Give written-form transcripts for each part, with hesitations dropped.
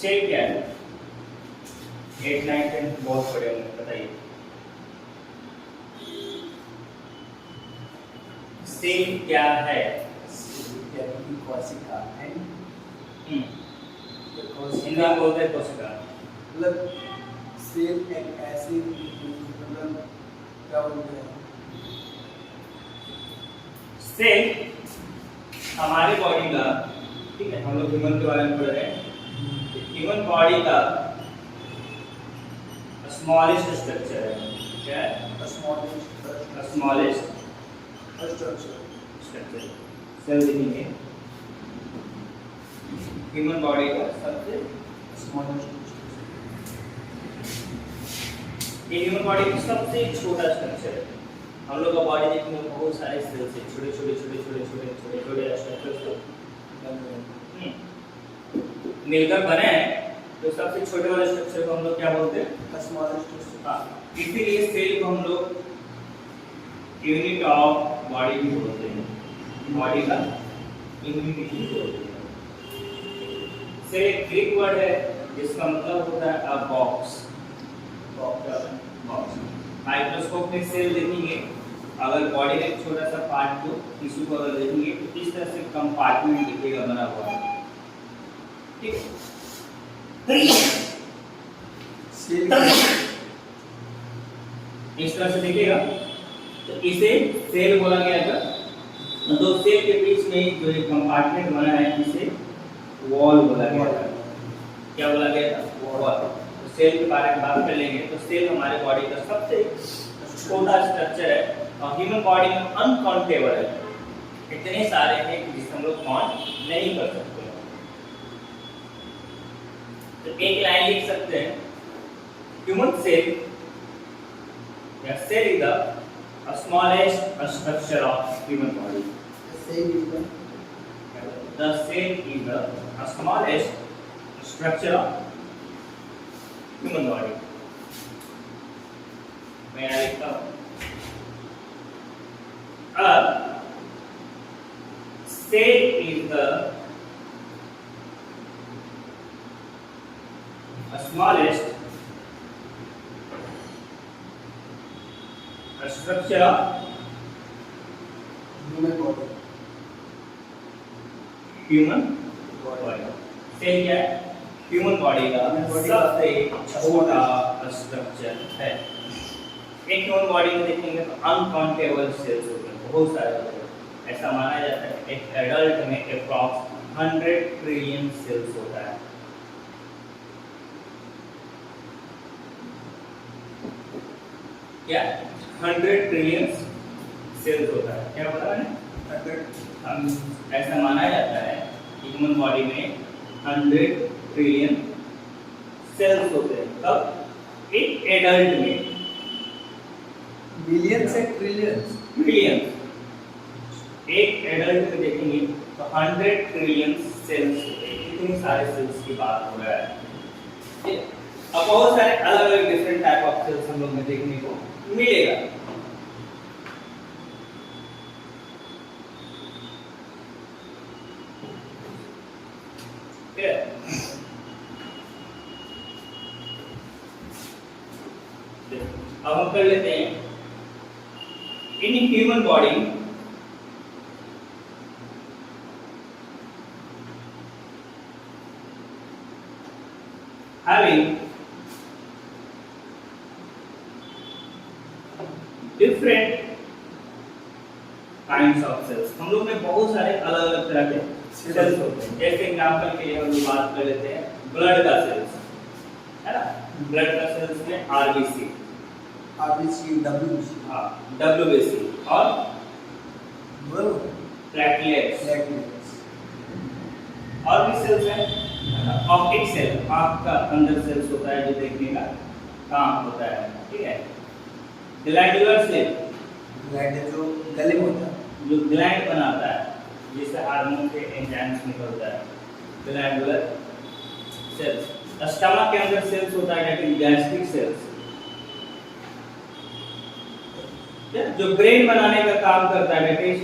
Cell क्या है? 8 9 10 बहुत पढ़े होंगे, बताइए। सेल क्या है? कोशिका है। हिंदी में बोलते हैं कोशिका। मतलब सेल एक ऐसी मतलब क्या बोलते हैं, सेल हमारे बॉडी का, ठीक है, हम लोग ह्यूमन के बारे में पढ़ रहे हैं। ह्यूमन बॉडी का स्मॉलेस्ट स्ट्रक्चर है। क्या है? Smallest structure. सेल देखेंगे ह्यूमन बॉडी का सबसे ये ह्यूमन बॉडी का सबसे छोटा स्ट्रक्चर है। हम लोग का बॉडी देखने में बहुत सारे सेल्स है, छोटे छोटे छोटे छोटे छोटे छोटे छोटे स्ट्रक्चर्स मिलकर बने हैं। तो सबसे छोटे वाले स्ट्रक्चर को हम लोग क्या बोलते हैं? स्मॉलेस्ट। इसीलिए सेल को हम लोग यूनिट ऑफ बॉडी भी बोलते हैं, बॉडी का यूनिट भी बोलते हैं। सेल एक ग्रीक वर्ड है जिसका मतलब होता है अ बॉक्स। बॉक्स माइक्रोस्कोप में सेल देखेंगे, अगर बॉडी में एक छोटा सा पार्ट को टिश्यू को अगर देखेंगे तो इस तरह से कंपार्टमेंट दिखेगा बना हुआ है, ठीक है। इस तरह से दिखेगा, तो इसे सेल बोला गया था। तो सेल के बीच में जो एक कंपार्टमेंट बना है इसे वॉल बोला गया था। क्या बोला गया था? वॉल। तो सेल के बारे में बात कर लेंगे तो सेल हमारे बॉडी का सबसे छोटा स्ट्रक्चर है और ह्यूमन बॉडी में अनकाउंटेबल है। इतने सारे हैं कि जिसे हम लोग काउंट नहीं कर सकते। तो एक लाइन लिख सकते हैं, ह्यूमन सेल या cell is the smallest structure of human body. The cell is the smallest structure of human body. मैं यहाँ लिखता हूँ, अब cell is the smallest structure of human body. Cell क्या है? ह्यूमन बॉडी का सबसे छोटा स्ट्रक्चर है। एक ह्यूमन बॉडी में देखेंगे तो अनकाउंटेबल सेल्स होते हैं, बहुत सारे होते हैं। ऐसा माना जाता है एक एडल्ट में अप्रॉक्स 100 ट्रिलियन सेल्स होता है। क्या 100 ट्रिलियन सेल्स होता है? क्या पता है? ऐसा माना जाता है कि ह्यूमन बॉडी में 100 ट्रिलियन सेल्स होते हैं। तब एक एडल्ट में बिलियन से ट्रिलियन, ट्रिलियन, एक एडल्ट में देखेंगे तो 100 ट्रिलियन सेल्स होते हैं। इतने सारे सेल्स की बात हो रहा है, ठीक है। अब बहुत सारे अलग अलग डिफरेंट टाइप ऑफ सेल्स हम लोग में देखने को मिलेगा। अब हम कर लेते हैं in human body having different kinds of cells। हम लोग में बहुत सारे अलग अलग तरह के सेल्स होते हैं। जैसे एग्जांपल के लिए हम लोग बात कर लेते हैं ब्लड का सेल्स, है ना। ब्लड का सेल्स में आरबीसी, WBC, हाँ WBC और प्लेटलेट्स और भी सेल्स हैं। ऑप्टिक सेल, आँख का अंदर सेल्स होता है जो देखने का काम होता है, ठीक है। ग्लैंडुलर सेल, जो गले में होता है, जो ग्लैंड बनाता है जिससे हार्मोन के एंजाइम्स निकलता है, ग्लैंडुलर सेल्स। स्टमक के अंदर सेल्स होता है दैट इज गैस्ट्रिक सेल्स, जो ब्रेन बनाने का काम करता है दैट इज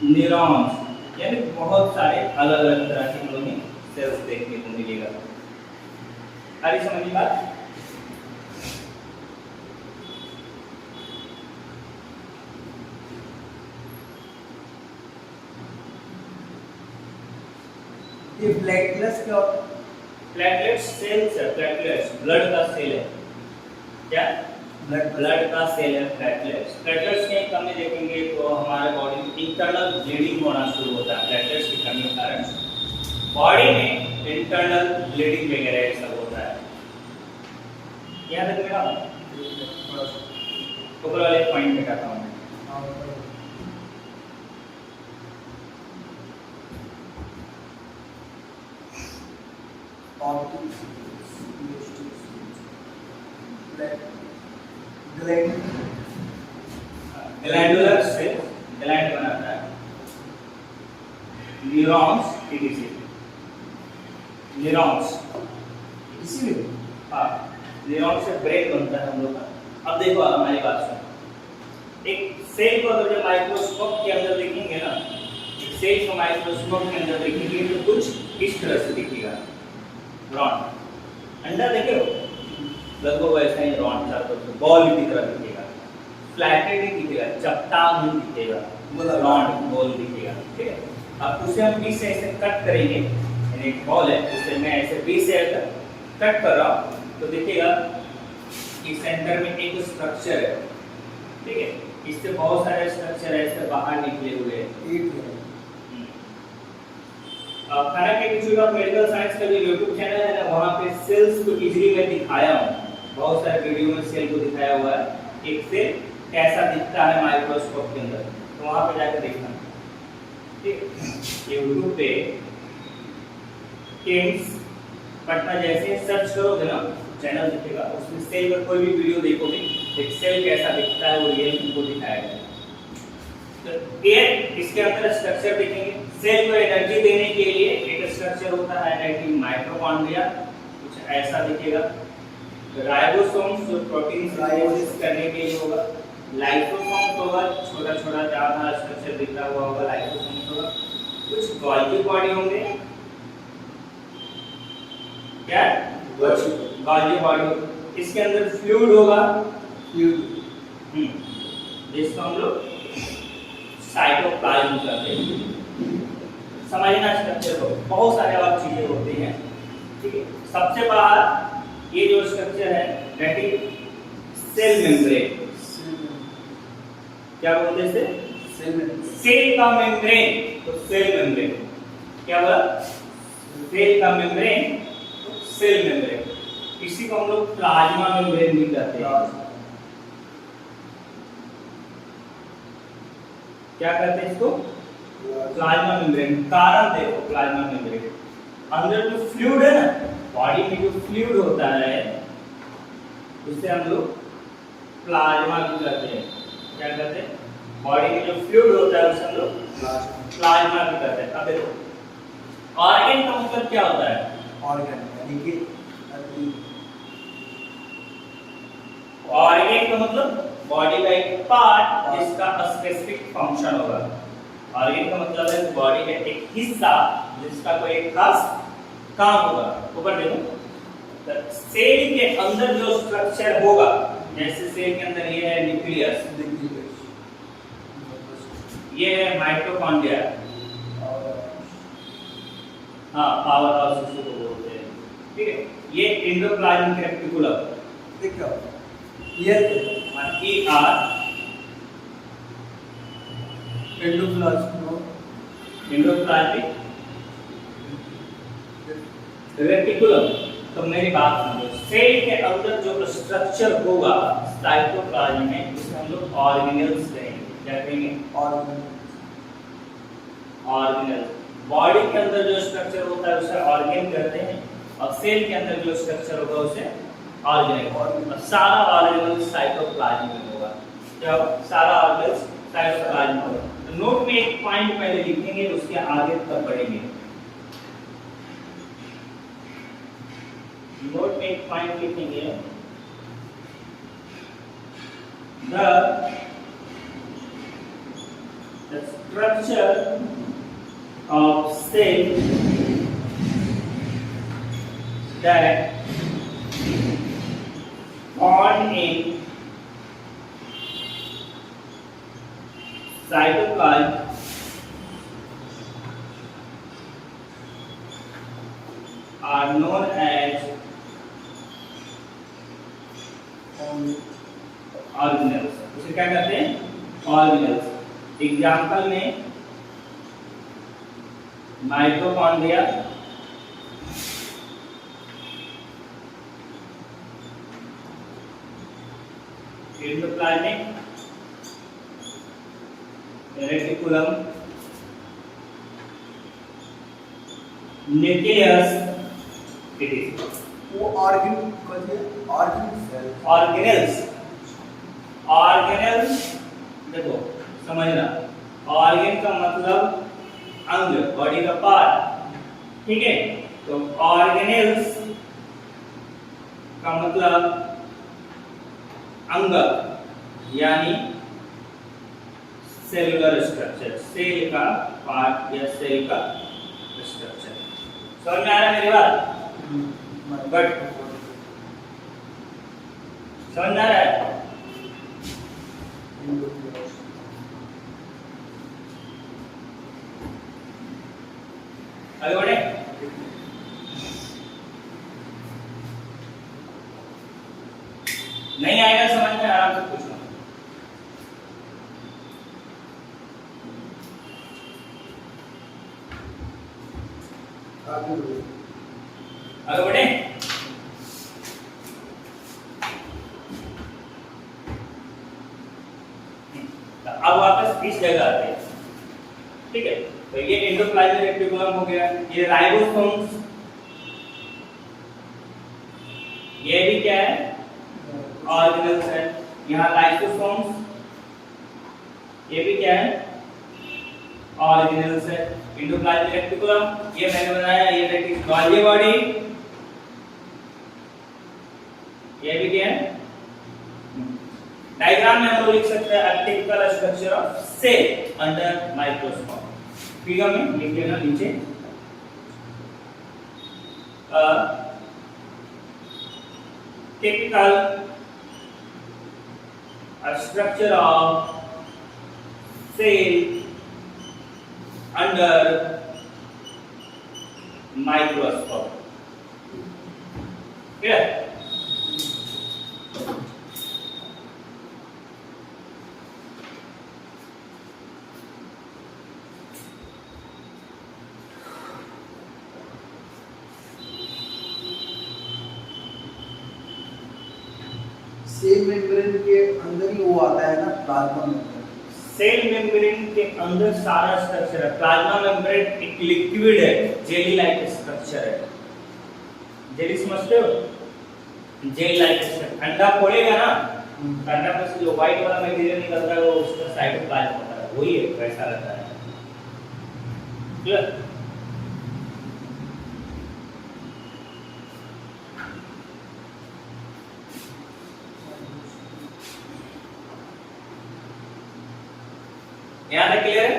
न्यूरॉन्स। यानी बहुत सारे अलग अलग तरह के हम लोग सेल्स देखने को मिलेगा। आगे समझिए बात। ये प्लेटलेट्स क्या होता है? प्लेटलेट्स सेल्स है, प्लेटलेट्स ब्लड का सेल है। क्या? ब्लड का सेल है प्लेटलेट्स। प्लेटलेट्स की कमी देखेंगे तो हमारे बॉडी में इंटरनल ब्लीडिंग होना शुरू होता है। प्लेटलेट्स की कमी के कारण बॉडी में इंटरनल ब्लीडिंग वगैरह ये सब होता है। यहाँ तक मेरा ऊपर वाले पॉइंट बताता हूँ। ग्लैंडुलर से ग्लैंड बनाता है, न्यूरॉन्स इसीलिए न्यूरॉन्स इसीलिए हाँ न्यूरॉन से ब्रेन बनता है हम लोग का। अब देखो हमारी बात सुनो, एक सेल को अगर माइक्रोस्कोप के अंदर देखेंगे ना, एक सेल को माइक्रोस्कोप के अंदर देखेंगे तो कुछ इस तरह से दिखेगा। रॉड अंडा देखे हो, लगभग वैसा ही रॉड चारों तरफ बॉल की तरह दिखेगा, फ्लैटेड नहीं दिखेगा, चपटा नहीं दिखेगा, रॉड बॉल दिखेगा। ठीक है, अब उसे हम बीच से ऐसे कट करेंगे, यानी एक बॉल है उसे मैं ऐसे बीच से कट कर रहा हूँ तो देखिएगा कि सेंटर में एक स्ट्रक्चर है। ठीक है, इससे बहुत सारे स्ट्रक्चर ऐसे बाहर निकले हुए हैं। खाना के इंस्टीट्यूट ऑफ मेडिकल साइंस का जो यूट्यूब चैनल है ना, वहाँ पे सेल्स को इजीली मैं दिखाया हूँ, बहुत सारे वीडियो में सेल को दिखाया हुआ है। एक सेल कैसा दिखता है माइक्रोस्कोप के अंदर, तो वहाँ पे जाकर देखना। ठीक, यूट्यूब पे किम्स पटना जैसे सर्च करोगे ना, चैनल दिखेगा, उसमें सेल का कोई भी वीडियो देखोगे, एक सेल कैसा दिखता है वो रियल तुमको दिखाया जाएगा। तो ये इसके अंदर स्ट्रक्चर देखेंगे। सेल को एनर्जी देने के लिए एक स्ट्रक्चर होता है माइटोकॉन्ड्रिया, कुछ ऐसा दिखेगा। राइबोसोम्स जो प्रोटीन सिंथेसिस करने के लिए होगा, लाइसोसोम्स होगा, छोटा छोटा ज्यादा स्ट्रक्चर दिखता हुआ होगा, लाइसोसोम्स होगा। कुछ गोल्गी बॉडी होंगे, क्या गोल्गी बॉडी, इसके अंदर फ्लूइड होगा, जिसको हम लोग साइटोप्लाज्म कहते हैं। समझना स्ट्रक्चर को, बहुत सारे और चीजें होती हैं। ठीक है, सबसे बाहर ये जो स्ट्रक्चर है दैट इज सेल मेम्ब्रेन। क्या बोलते हैं इसे? सेल का मेम्ब्रेन, तो सेल मेम्ब्रेन क्या बोला? सेल का मेम्ब्रेन, तो सेल मेम्ब्रेन। इसी को हम लोग प्लाज्मा मेम्ब्रेन भी कहते हैं। क्या कहते हैं इसको? Plasma membrane. कारण देखो, प्लाज्मा मेम्ब्रेन अंदर जो फ्लूइड है ना, बॉडी में जो फ्लूइड होता है उसे हम लोग प्लाज्मा भी कहते हैं। क्या कहते हैं? बॉडी में जो फ्लूइड होता है उसे हम लोग प्लाज्मा भी कहते हैं। अब देखो ऑर्गन का मतलब क्या होता है? ऑर्गन यानी कि ऑर्गन का मतलब बॉडी का एक पार्ट जिसका स्पेसिफिक फंक्शन होगा। ऑर्गन का मतलब है बॉडी का एक हिस्सा जिसका कोई एक खास काम होगा। ऊपर देखो, सेल के अंदर जो स्ट्रक्चर होगा, जैसे सेल के अंदर ये है न्यूक्लियस, ये है माइटोकॉन्ड्रिया, हाँ पावर हाउस इसको बोलते हैं। ठीक है, ये एंडोप्लाज्मिक रेटिकुलम, ठीक है, ये ER एंडोप्लाज्मिक रेटिकुलम। तो मेरी बात सुनो, सेल के अंदर जो स्ट्रक्चर होगा साइटोप्लाज्म में, उसे हम लोग ऑर्गेनेल्स कहेंगे। क्या कहेंगे? ऑर्गेनेल। बॉडी के अंदर जो स्ट्रक्चर होता है उसे ऑर्गेन कहते हैं, और सेल के अंदर जो स्ट्रक्चर होगा उसे ऑर्गेनेल। सारा ऑर्गेनेल साइटोप्लाज्म में होगा। क्या सारा ऑर्गेनेल साइटोप्लाज्म में होगा। तो नोट में एक पॉइंट पहले लिखेंगे, उसके आगे तक पढ़ेंगे। नोट में एक पॉइंट लिखेंगे, the structure of cell that found in cytoplasm are known as organelles. उसे क्या कहते हैं? ऑर्गेनेल्स। एग्जाम्पल में mitochondria, endoplasmic reticulum, nucleus, it is वो ऑर्गन कहते हैं, ऑर्गन सेल। ऑर्गेनेल्स। ऑर्गेनेल्स देखो समझना, ऑर्गन का मतलब अंग, बॉडी का पार्ट, ठीक है। तो ऑर्गेनेल्स का मतलब अंग यानी सेलुलर स्ट्रक्चर, सेल का पार्ट या सेल का स्ट्रक्चर। समझ में आ रहा है मेरी बात? बट समझ में आ रहा है? आगे बढ़े। नहीं आएगा समझ में, आराम से पूछना। आगे बढ़े। अब वापस इस जगह आते हैं, ठीक है। तो ये एंडोप्लाज्मिक रेटिकुलम हो गया, ये राइबोसोम्स, ये भी क्या है? ऑर्गेनेल्स है। यहाँ लाइसोसोम्स, ये भी क्या है? ऑर्गेनेल्स है। एंडोप्लाज्मिक रेटिकुलम ये मैंने बनाया, ये देखिए गोल्गी बॉडी, ये भी क्या है? डायग्राम में हम लोग लिख सकते हैं typical structure of cell under microscope. Figure में लिख लेना नीचे, typical structure of cell under microscope. Clear? Cell membrane के अंदर ही वो आता है ना, प्लाज्मा मेम्ब्रेन। सेल मेम्ब्रेन के अंदर सारा स्ट्रक्चर है। प्लाज्मा मेम्ब्रेन एक लिक्विड है, जेली लाइक स्ट्रक्चर है। जेली समझते हो? Gel like structure. अंडा फोड़ेगा ना, अंडा में से जो व्हाइट वाला मटेरियल निकलता है वो उसका साइटोप्लाज्म होता है, वही है, वैसा रहता है। क्लियर? यहाँ तक क्लियर है?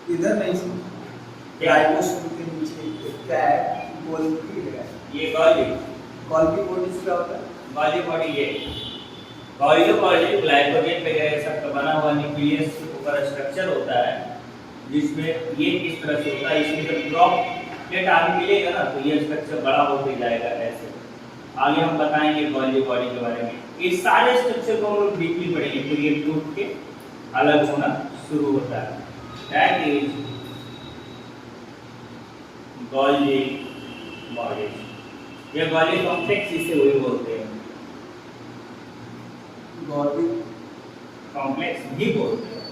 इधर नहीं सुन, राइबोसोम के नीचे क्या है? गोल्गी है। ये गोल्गी बॉडी क्या होता है? गोल्गी बॉडी, ये गोल्गी बॉडी ग्लाइकोजेन वगैरह सब का बना हुआ न्यूक्लियस के ऊपर स्ट्रक्चर होता है, जिसमें ये इस तरह से होता है। इसमें जब ड्रॉप प्लेट आगे मिलेगा ना तो ये स्ट्रक्चर बड़ा होते जाएगा ऐसे। आगे हम बताएंगे गोल्गी बॉडी के बारे में। ये सारे स्ट्रक्चर को हम लोग डीपली पढ़ेंगे, फिर ये टूट के अलग होना शुरू होता है। That is Golgi body. ये गोल्गी कॉम्प्लेक्स इसे वही बोलते हैं, गोल्गी कॉम्प्लेक्स भी बोलते हैं,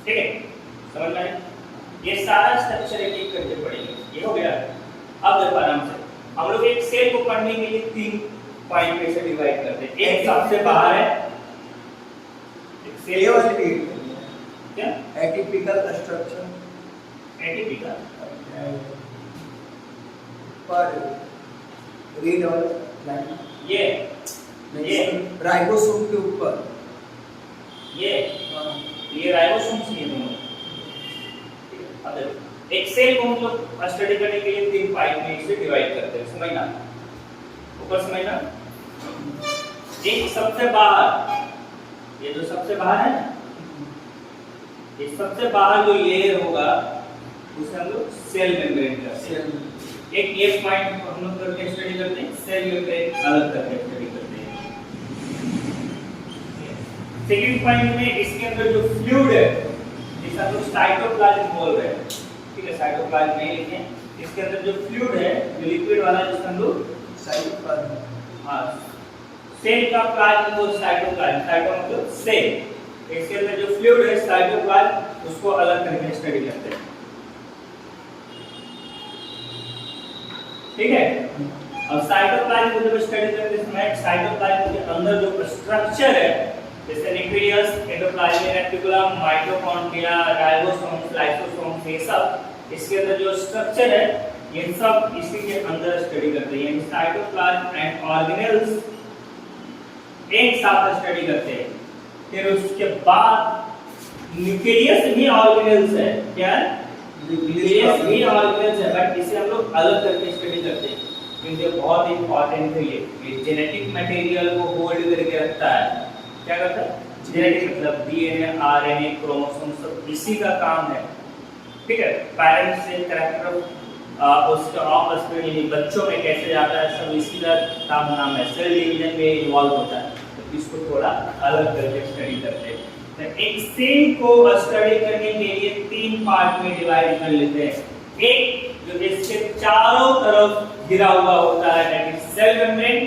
ठीक है। समझ में आया? ये सारा स्ट्रक्चर एक एक करके पढ़ेंगे। ये हो गया। अब देखो आराम से, हम लोग एक सेल को पढ़ने के लिए 3 पॉइंट में से डिवाइड करते हैं। एक सबसे बाहर है, एक सेल वाली क्या? एटिपिकल स्ट्रक्चर, एटिपिकल पर रेड और ब्लैक, ये राइबोसोम के ऊपर ये राइबोसोम्स ये दोनों, अब देखो एक सेल को हम लोग स्टडी करने के लिए 3 पार्ट में इसे डिवाइड करते हैं, समझना ऊपर समझना। एक सबसे बाहर, ये जो सबसे बाहर है ना, ये सबसे बाहर जो लेयर होगा उसे हम लोग सेल मेम्ब्रेन कहते हैं। एक ये पॉइंट हम लोग करके स्टडी करते हैं, सेल मेम्ब्रेन अलग करके स्टडी करते हैं। सेकंड पॉइंट में इसके अंदर जो फ्लूइड है जिसे हम लोग साइटोप्लाज्म बोल रहे हैं, ठीक है, साइटोप्लाज्म नहीं लिखे, इसके अंदर जो फ्लूइड है, जो लिक्विड वाला जिसे हम लोग साइटोप्लाज्म, हाँ, सेल का प्लाज्म को साइटोप्लाज्म, साइटो मतलब सेल, इसके अंदर जो फ्लूइड है साइटोप्लाज्म, उसको अलग करके स्टडी करते हैं, ठीक है। अब साइटोप्लाज्म को जब स्टडी करते समय साइटोप्लाज्म के अंदर जो स्ट्रक्चर है, जैसे nucleus, endoplasmic reticulum, mitochondria, ribosomes, lysosomes, ये सब इसके अंदर जो स्ट्रक्चर है ये सब इसी के अंदर स्टडी करते हैं। साइटोप्लाज्म एंड ऑर्गेनेल्स एक साथ स्टडी करते हैं। फिर उसके बाद न्यूक्लियस भी ऑर्गेनेल्स है, क्या है? न्यूक्लियस भी ऑर्गेनेल्स है, बट इसे हम लोग अलग करके स्टडी करते हैं क्योंकि बहुत इंपॉर्टेंट है ये जेनेटिक मटेरियल को होल्ड करके रखता है। क्या करता है? जेनेटिक मतलब डीएनए, आरएनए, क्रोमोसोम सब इसी का काम है, ठीक है। पेरेंट्स से कैरेक्टर उसके आपस में यानी बच्चों में कैसे जाता है सब इसी का काम नाम है, सेल डिवीजन में इन्वॉल्व होता है, तो इसको थोड़ा अलग करके स्टडी करते हैं। तो एक सेल को स्टडी करने के लिए 3 पार्ट में डिवाइड कर लेते हैं। एक जो इसके चारों तरफ घिरा हुआ होता है दैट इज सेल मेम्ब्रेन,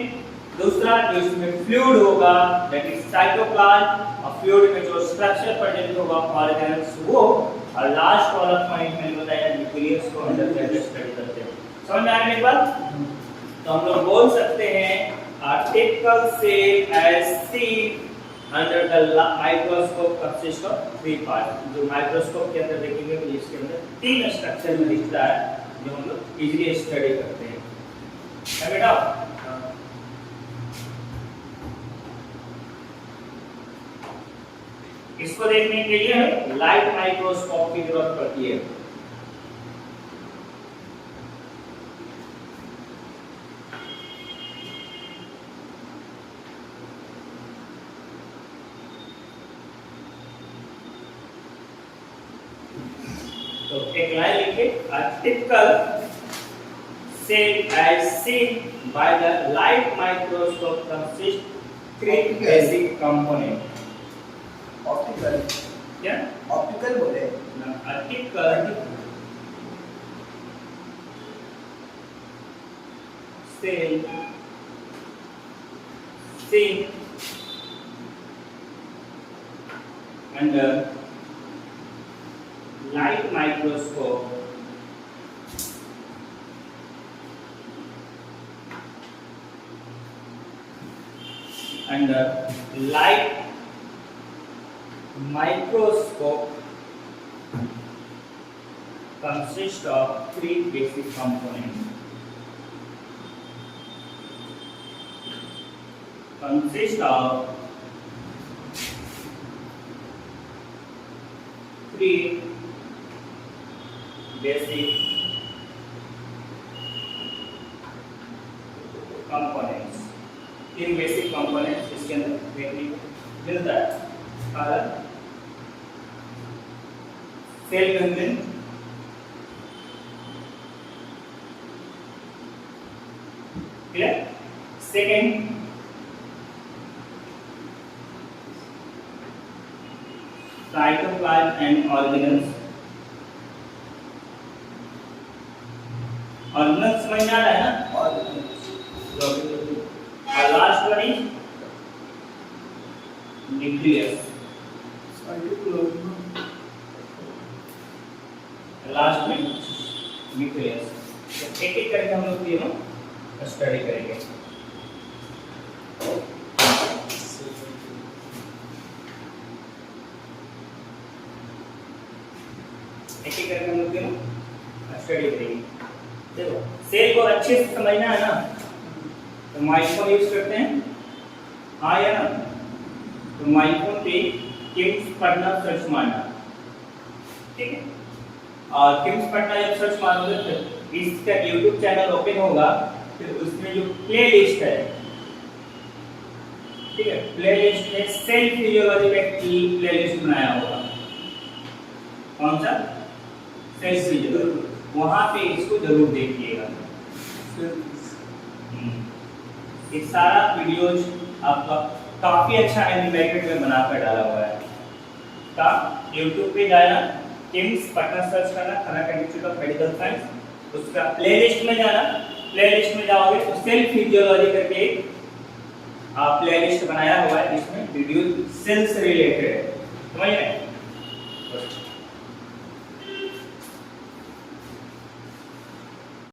दूसरा जो इसमें फ्लूइड होगा दैट इज साइटोप्लाज्म, और फ्लूइड में जो स्ट्रक्चर प्रेजेंट होगा ऑर्गेनेल्स वो, और लास्ट वाला पॉइंट में बताया न्यूक्लियस को अंदर करके स्टडी करते हैं। समझ में आ गई बात? तो हम लोग बोल सकते हैं a typical cell as seen under the microscope consists of 3 parts। जो माइक्रोस्कोप के अंदर देखेंगे तो इसके अंदर 3 स्ट्रक्चर में दिखता है जो हम लोग इजीली स्टडी करते हैं। है बेटा? इसको देखने के लिए लाइट माइक्रोस्कोप की जरूरत पड़ती है। तो एक लाइन लिखिए, a typical cell as seen by the light microscope consists 3 basic components। Optical, क्या ऑप्टिकल बोले ना, a typical cell seen under light microscope under light microscope consists of 3 basic components। Consist of 3 basic components। 3 basic components इसके अंदर देखने को मिलता है। कारण cell membrane, clear? Second cytoplasm and organelles. Organelles समझ में आ रहा है ना? और last one is nucleus. Last में न्यूक्लियस। एक एक करके हम लोग तीनों स्टडी करेंगे। एक एक करके हम लोग तीनों स्टडी करेंगे। देखो सेल को अच्छे से समझना है ना, तो माइक्रोफोन यूज करते हैं, हाँ या ना? तो माइक्रोफोन पे किम्स पढ़ना सर्च मारना, ठीक है? और किम्स पटना जब सर्च मारोगे तो इसका यूट्यूब चैनल ओपन होगा, फिर उसमें जो प्ले लिस्ट है, ठीक है, प्ले लिस्ट में सेल फिजियोलॉजी का एक प्ले लिस्ट बनाया होगा। कौन सा? सेल फिजियोलॉजी, वहां पे इसको जरूर देखिएगा। ये सारा वीडियोज आपका काफी अच्छा एनिमेटेड में बनाकर डाला हुआ है। का YouTube पे जाना, किम्स पटना सर्च करना, Karnataka institute of medical science, उसका प्लेलिस्ट में जाना, प्लेलिस्ट में जाओगे तो सेल फिजियोलॉजी करके एक प्लेलिस्ट बनाया हुआ है जिसमें वीडियो सेल से रिलेटेड है, समझ रहे हैं?